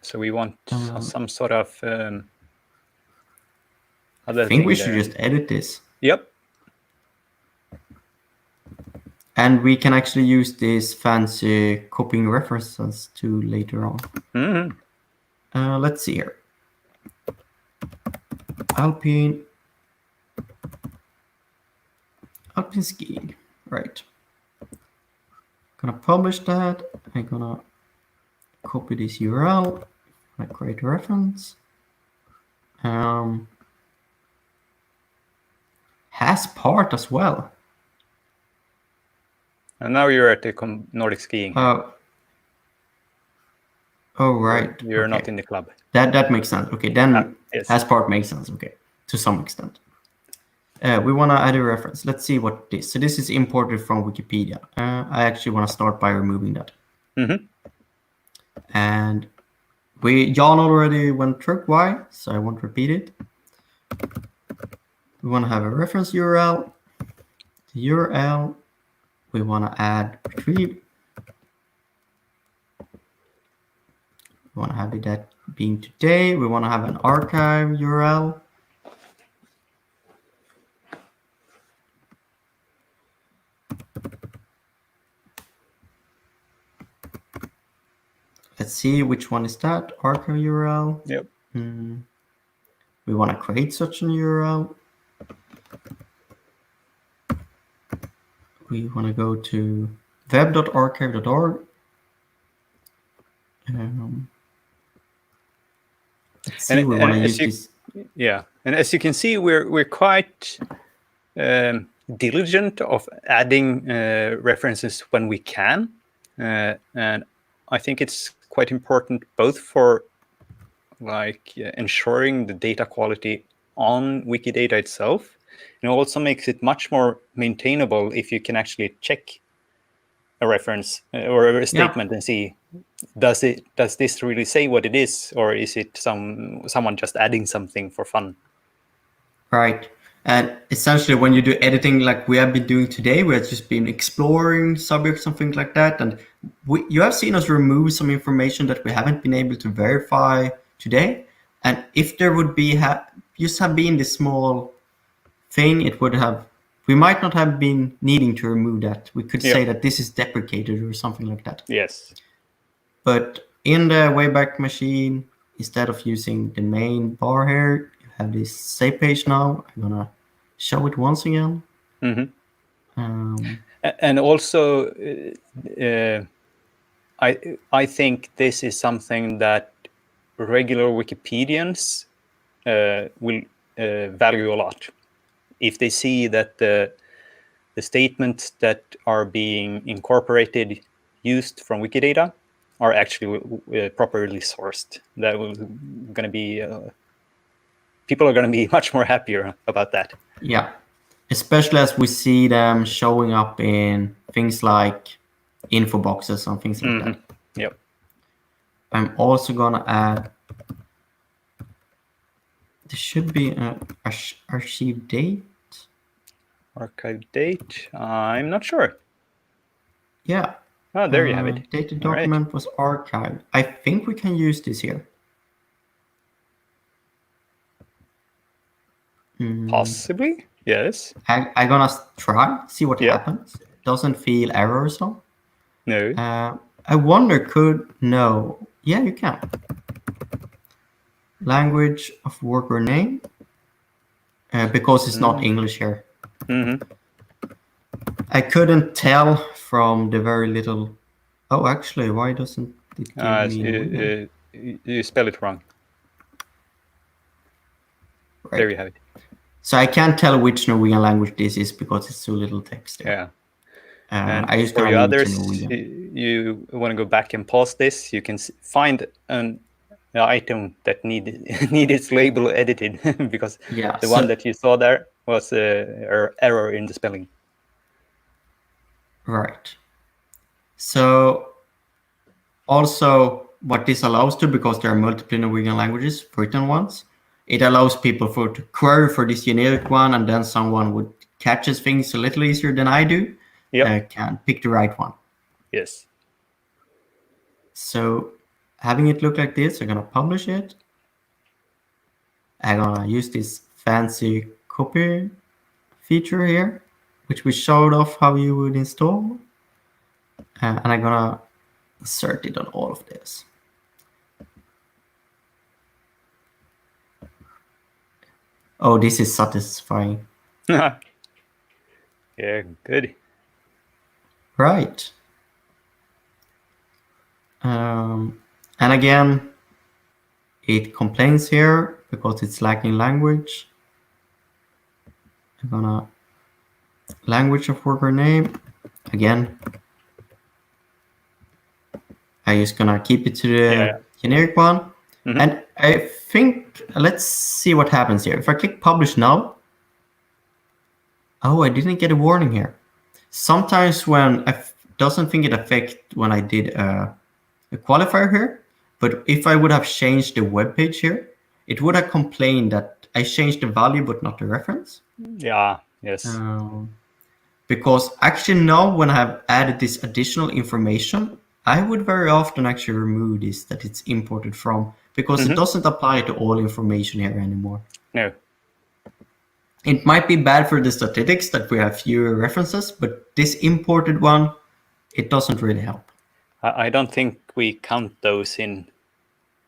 So we want some sort of other I think we should just edit this. Yep. And we can actually use these fancy copying references to later on. Let's see here. Alpine skiing, right. Gonna publish that. I'm gonna copy this URL. I create a reference. Has part as well. And now you're at the Nordic skiing. Oh, right. You're not in the club. That makes sense. Okay, then yes. has part makes sense. Okay, to some extent. We want to add a reference. Let's see what this. So this is imported from Wikipedia. I actually want to start by removing that. And Jan already went through why, so I won't repeat it. We want to have a reference URL. The URL. We want to add retrieve. We want to have that being today. We want to have an archive URL. Let's see which one is that archive URL. Yep. We want to create such an URL. We want to go to web.archive.org. Let's see. We want to use this. Yeah, and as you can see, we're quite diligent of adding references when we can, and I think it's quite important both for ensuring the data quality on Wikidata itself, and it also makes it much more maintainable if you can actually check a reference or a statement and see, does this really say what it is, or is it someone just adding something for fun? Right. And essentially, when you do editing like we have been doing today, we have just been exploring subjects and things like that. And you have seen us remove some information that we haven't been able to verify today. And if there would be just have been this small thing, we might not have been needing to remove that. We could say that this is deprecated or something like that. Yes. But in the Wayback Machine, instead of using the main bar here, you have this save page now. I'm gonna show it once again. And also, I think this is something that regular Wikipedians will value a lot. If they see that the statements that are being incorporated, used from Wikidata, are actually properly sourced, that will going to be people are going to be much more happier about that. Yeah, especially as we see them showing up in things like info boxes and things like that. Yep. I'm also gonna add. There should be an archive date. Archive date? I'm not sure. Yeah. Oh, there you have it. Dated document was archived. I think we can use this here. Possibly, yes. I'm gonna try, see what happens. Doesn't feel error or so. No. I wonder, no. Yeah, you can. Language of worker name. Because it's not English here. I couldn't tell from the very little. Oh, actually, why doesn't it give me? You spell it wrong. Right. There you have it. So I can't tell which Norwegian language this is because it's so little text there. Yeah. And I just for you others, you want to go back and pause this, you can find an item that need its label edited because the one that you saw there was an error in the spelling. Right. So also what this allows to, because there are multiple Norwegian languages, written ones, it allows people to query for this generic one, and then someone would catches things a little easier than I do. Can pick the right one. Yes. So having it look like this, I'm gonna publish it. I'm gonna use this fancy copy feature here, which we showed off how you would install. And I'm gonna insert it on all of this. Oh, this is satisfying. Yeah, good. Right. And again, it complains here because it's lacking language. I'm gonna language of worker name again. I'm just gonna keep it to the generic one. And I think, let's see what happens here. If I click publish now, oh, I didn't get a warning here. Sometimes when doesn't think it affect when I did a qualifier here, but if I would have changed the web page here, it would have complained that I changed the value but not the reference. Yeah, yes. Because actually now when I have added this additional information, I would very often actually remove this that it's imported from, because it doesn't apply to all information here anymore. No. It might be bad for the statistics that we have fewer references, but this imported one, it doesn't really help. I don't think we count those in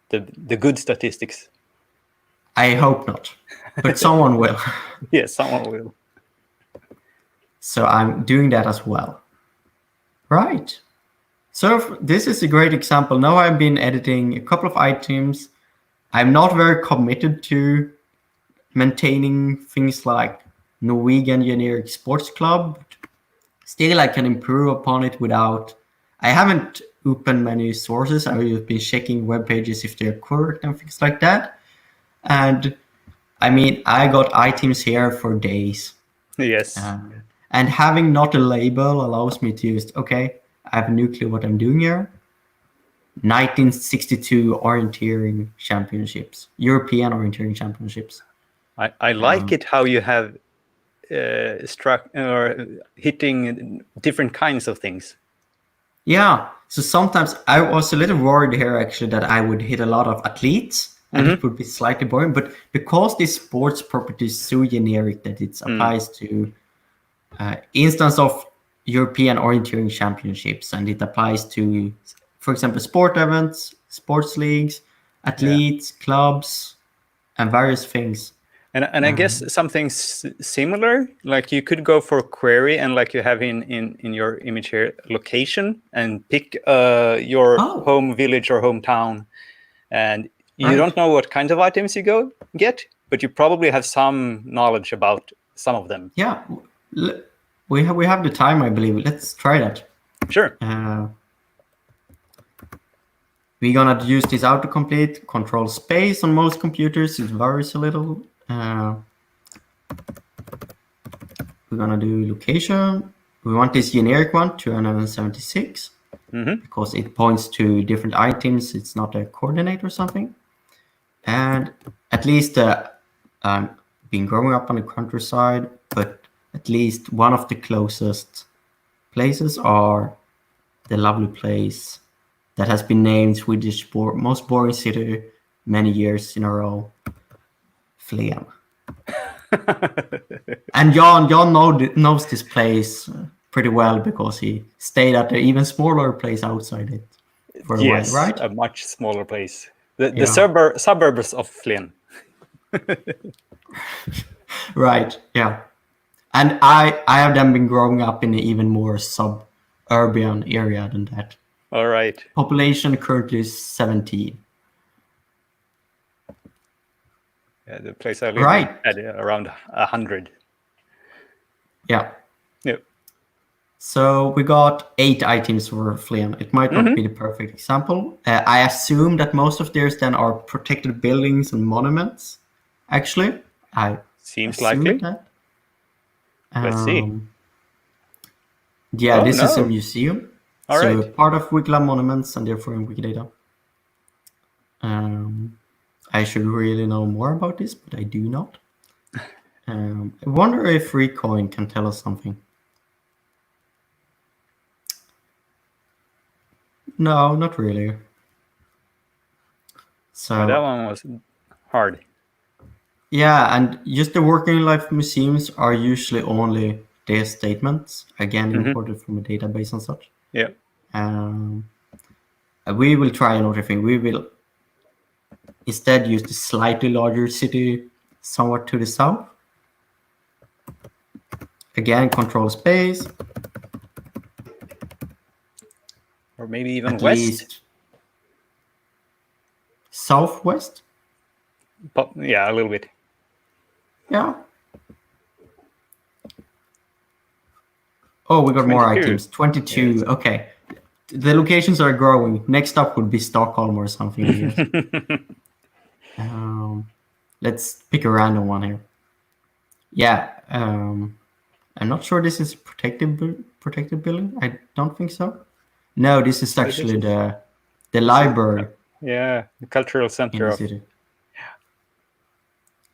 the good statistics. I hope not, but someone will. Yes, someone will. So I'm doing that as well. Right. So this is a great example. Now I've been editing a couple of items. I'm not very committed to maintaining things like Norwegian Generic Sports Club. Still, I can improve upon it without. I haven't opened many sources. I've been checking web pages if they're correct and things like that. And I mean, I got items here for days. Yes. And having not a label allows me to just, okay, I have no clue what I'm doing here. 1962 orienteering championships, European orienteering championships. I like it how you have struck or hitting different kinds of things. Yeah, so sometimes I was a little worried here actually that I would hit a lot of athletes and it would be slightly boring, but because this sports property is so generic that it applies to instance of European orienteering championships, and it applies to, for example, sport events, sports leagues, athletes, clubs, and various things. And I guess something similar, like you could go for a query and like you have in your image here, location, and pick your home village or hometown, and you don't know what kinds of items you get, but you probably have some knowledge about some of them. Yeah, we have the time, I believe. Let's try that. Sure. We're gonna use this autocomplete, control space on most computers. It varies a little. We're gonna do location. We want this generic one, 276, because it points to different items. It's not a coordinate or something. And at least been growing up on the countryside, but at least one of the closest places are the lovely place that has been named Swedish most boring city many years in a row, Flen. And Jan knows this place pretty well because he stayed at an even smaller place outside it for a while, right? A much smaller place. The suburbs of Flen. Right, yeah. And I have then been growing up in an even more suburban area than that. All right. Population currently is 17. Yeah, the place I live in had around 100. Yeah. Yep. So we got 8 items for Flen. It might not be the perfect example. I assume that most of theirs then are protected buildings and monuments. Actually, seems likely. That. Let's see. Yeah, this is a museum. All right. Part of Wikilab monuments and therefore in Wikidata. I should really know more about this, but I do not. I wonder if Recoin can tell us something. No, not really. So that one was hard. Yeah, and just the working life museums are usually only their statements, again imported from a database and such. Yeah. We will try another thing. We will instead use the slightly larger city somewhat to the south. Again, control space. Or maybe even At west. Least southwest. But, yeah, a little bit. Yeah. Oh, we got 22. More items. 22. Yes. Okay. The locations are growing. Next up would be Stockholm or something. Let's pick a random one here. Yeah. I'm not sure this is protected building. I don't think so. No, this is actually the library. Yeah, the cultural center in the city.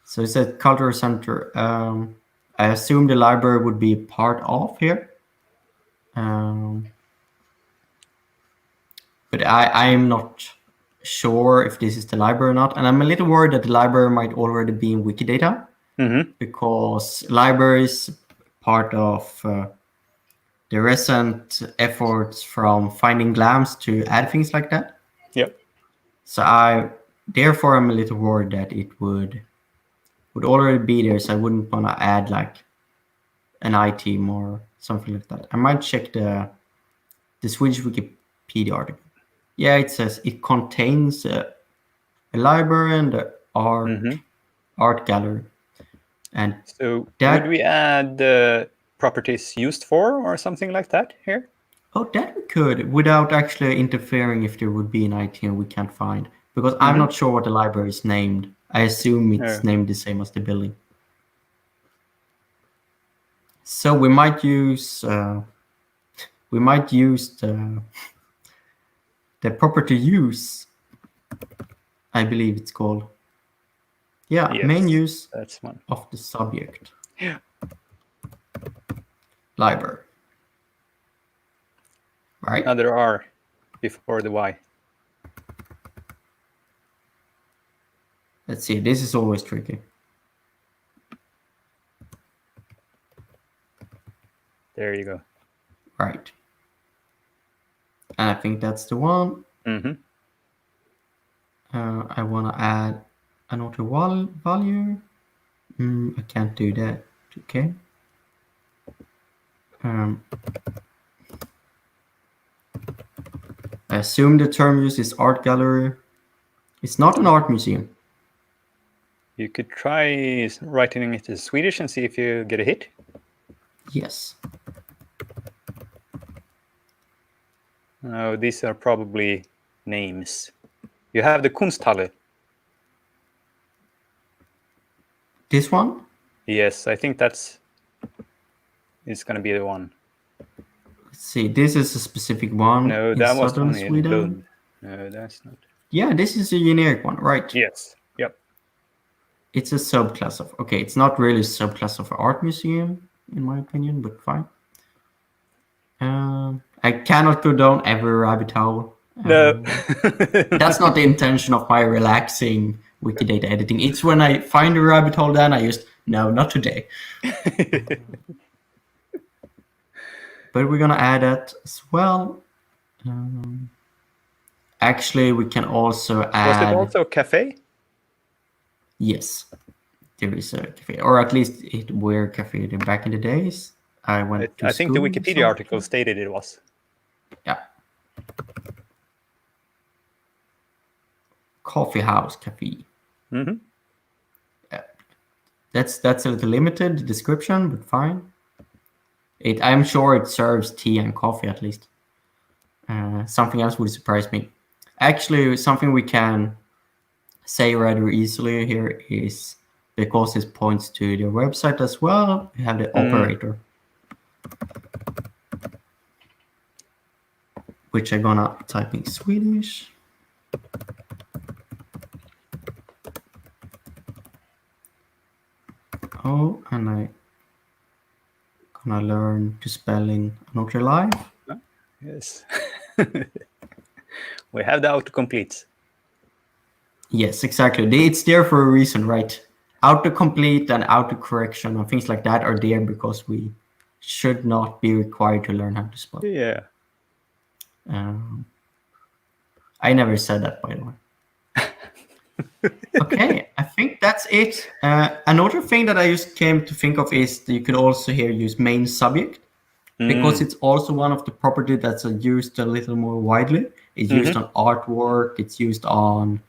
So it's a cultural center. I assume the library would be part of here. But I'm not sure if this is the library or not. And I'm a little worried that the library might already be in Wikidata because library is part of the recent efforts from Finding Glams to add things like that. Yep. So therefore I'm a little worried that it would already be there, so I wouldn't want to add like an item or something like that. I might check the Swedish Wikipedia article. Yeah, it says it contains a library and an art gallery. And so would we add the properties used for or something like that here? Oh, that we could, without actually interfering if there would be an item we can't find. Because I'm not sure what the library is named. I assume it's named the same as the building. So we might use we might use the property use. I believe it's called. Yeah, Yes, main use that's one. of the subject Yeah. library. Right? Another R before the Y. Let's see. This is always tricky. There you go. Right. And I think that's the one. Mm-hmm. I want to add another value. I can't do that. Okay. I assume the term used is art gallery. It's not an art museum. You could try writing it in Swedish and see if you get a hit. Yes. No, these are probably names. You have the Kunsthalle. This one? Yes, I think it's going to be the one. Let's see. This is a specific one. No, that in was southern one in Sweden. Lund. No, that's not. Yeah, this is a generic one, right? Yes. Yep. It's a subclass of. Okay, it's not really a subclass of art museum, in my opinion, but fine. I cannot go down every rabbit hole. No. That's not the intention of my relaxing Wikidata editing. It's when I find a rabbit hole, then I just, no, not today. But we're going to add that as well. Actually, we can also add... Was it also cafe? Yes, there is a cafe. Or at least it were cafe back in the days. I think the Wikipedia article stated it was. Yeah. Coffee house cafe. Mm-hmm. Yeah. That's a little limited description, but fine. I'm sure it serves tea and coffee at least. Something else would surprise me. Actually, something we can say rather easily here is, because this points to the website as well, we have the operator, which I'm gonna type in Swedish. Oh, and I'm gonna learn to spelling another live. Yes. We have the autocomplete. Yes, exactly. It's there for a reason, right? Autocomplete and autocorrection and things like that are there because we should not be required to learn how to spell. Yeah. I never said that, by the way. Okay, I think that's it. Another thing that I just came to think of is that you could also here use main subject, because it's also one of the properties that's used a little more widely. It's used on artwork. It's used on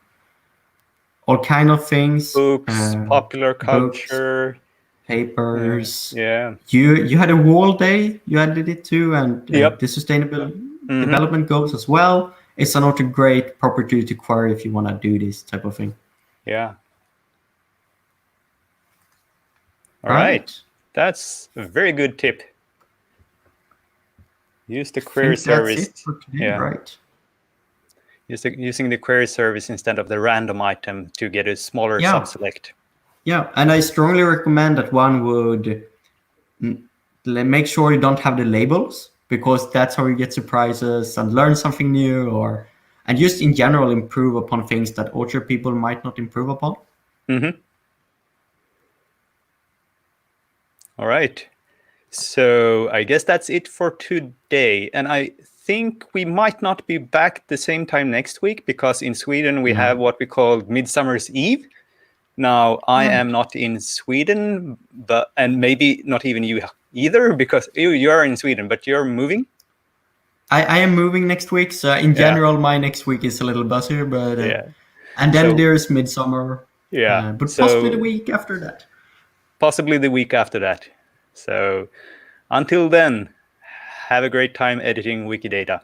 all kind of things. Books, popular culture. Books, papers. Yeah. You had a wall day. You added it too, and Yep. the sustainable development goals as well. It's another great property to query if you want to do this type of thing. Yeah. All right. That's a very good tip. Use the query service. That's it for today, right? Using the query service instead of the random item to get a smaller subselect. Yeah, and I strongly recommend that one would make sure you don't have the labels, because that's how you get surprises and learn something new, and just in general improve upon things that other people might not improve upon. All right. So I guess that's it for today. And I think we might not be back at the same time next week, because in Sweden we have what we call Midsummer's Eve. Now, I am not in Sweden, and maybe not even you either, because you are in Sweden, but you're moving. I am moving next week, so in general, my next week is a little busier, but and then there's Midsummer. Yeah, but possibly the week after that. Possibly the week after that. So until then, have a great time editing Wikidata.